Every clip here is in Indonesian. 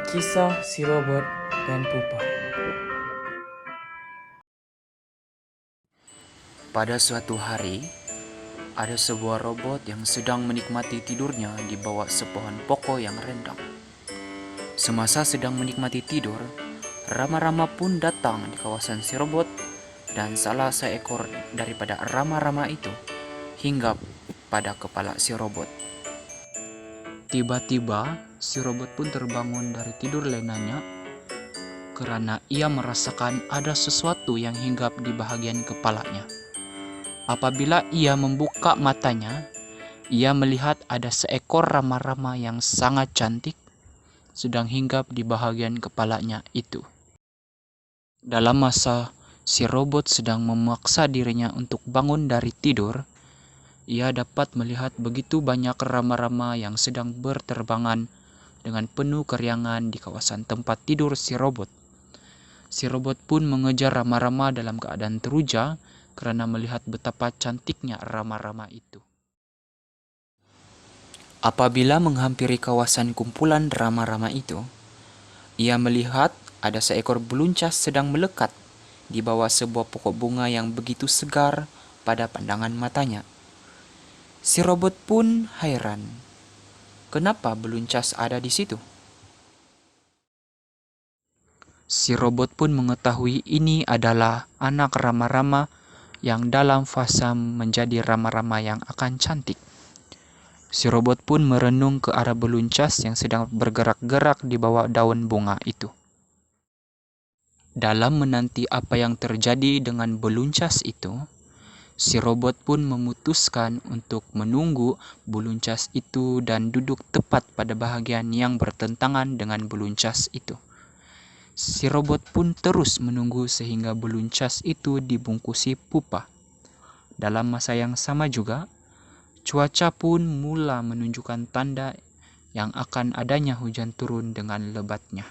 Kisah si robot dan pupa. Pada suatu hari, ada sebuah robot yang sedang menikmati tidurnya di bawah sepohon poko yang rindang. Semasa sedang menikmati tidur, rama-rama pun datang di kawasan si robot dan salah seekor daripada rama-rama itu hinggap pada kepala si robot. Tiba-tiba, si robot pun terbangun dari tidur lenanya karena ia merasakan ada sesuatu yang hinggap di bahagian kepalanya. Apabila ia membuka matanya, ia melihat ada seekor rama-rama yang sangat cantik sedang hinggap di bahagian kepalanya itu. Dalam masa si robot sedang memaksa dirinya untuk bangun dari tidur, ia dapat melihat begitu banyak rama-rama yang sedang berterbangan dengan penuh keriangan di kawasan tempat tidur si robot. Si robot pun mengejar rama-rama dalam keadaan teruja karena melihat betapa cantiknya rama-rama itu. Apabila menghampiri kawasan kumpulan rama-rama itu, ia melihat ada seekor beluncas sedang melekat di bawah sebuah pokok bunga yang begitu segar pada pandangan matanya. Si robot pun heran, kenapa beluncas ada di situ? Si robot pun mengetahui ini adalah anak rama-rama yang dalam fase menjadi rama-rama yang akan cantik. Si robot pun merenung ke arah beluncas yang sedang bergerak-gerak di bawah daun bunga itu. Dalam menanti apa yang terjadi dengan beluncas itu, si robot pun memutuskan untuk menunggu beluncas itu dan duduk tepat pada bahagian yang bertentangan dengan beluncas itu. Si robot pun terus menunggu sehingga beluncas itu dibungkusi pupa. Dalam masa yang sama juga, cuaca pun mula menunjukkan tanda yang akan adanya hujan turun dengan lebatnya.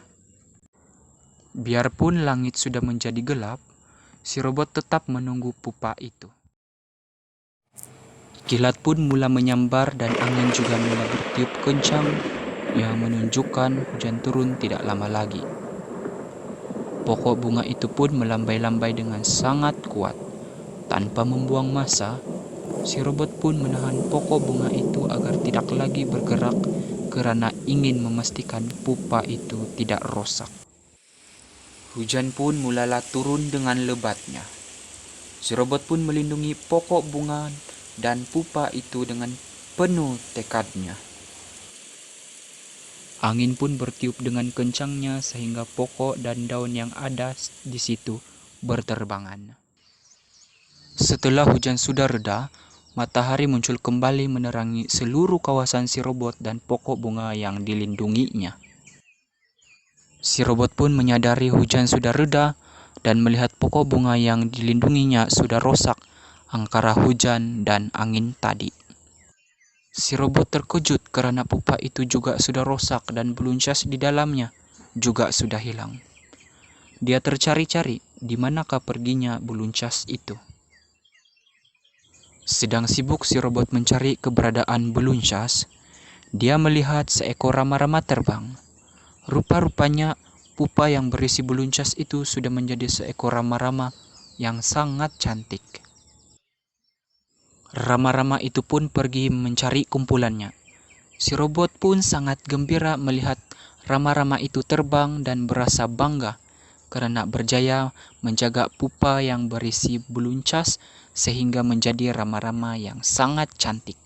Biarpun langit sudah menjadi gelap, si robot tetap menunggu pupa itu. Kilat pun mula menyambar dan angin juga mula bertiup kencang yang menunjukkan hujan turun tidak lama lagi. Pokok bunga itu pun melambai-lambai dengan sangat kuat. Tanpa membuang masa, si robot pun menahan pokok bunga itu agar tidak lagi bergerak karena ingin memastikan pupa itu tidak rosak. Hujan pun mulalah turun dengan lebatnya. Si robot pun melindungi pokok bunga dan pupa itu dengan penuh tekadnya. Angin pun bertiup dengan kencangnya sehingga pokok dan daun yang ada di situ berterbangan. Setelah hujan sudah reda, matahari muncul kembali menerangi seluruh kawasan si robot dan pokok bunga yang dilindunginya. Si robot pun menyadari hujan sudah reda dan melihat pokok bunga yang dilindunginya sudah rosak antara hujan dan angin tadi. Si robot terkejut karena pupa itu juga sudah rosak dan beluncas di dalamnya juga sudah hilang. Dia tercari-cari di manakah perginya beluncas itu. Sedang sibuk si robot mencari keberadaan beluncas, dia melihat seekor rama-rama terbang. Rupa-rupanya pupa yang berisi beluncas itu sudah menjadi seekor rama-rama yang sangat cantik. Rama-rama itu pun pergi mencari kumpulannya. Si robot pun sangat gembira melihat rama-rama itu terbang dan berasa bangga karena berjaya menjaga pupa yang berisi beluncas sehingga menjadi rama-rama yang sangat cantik.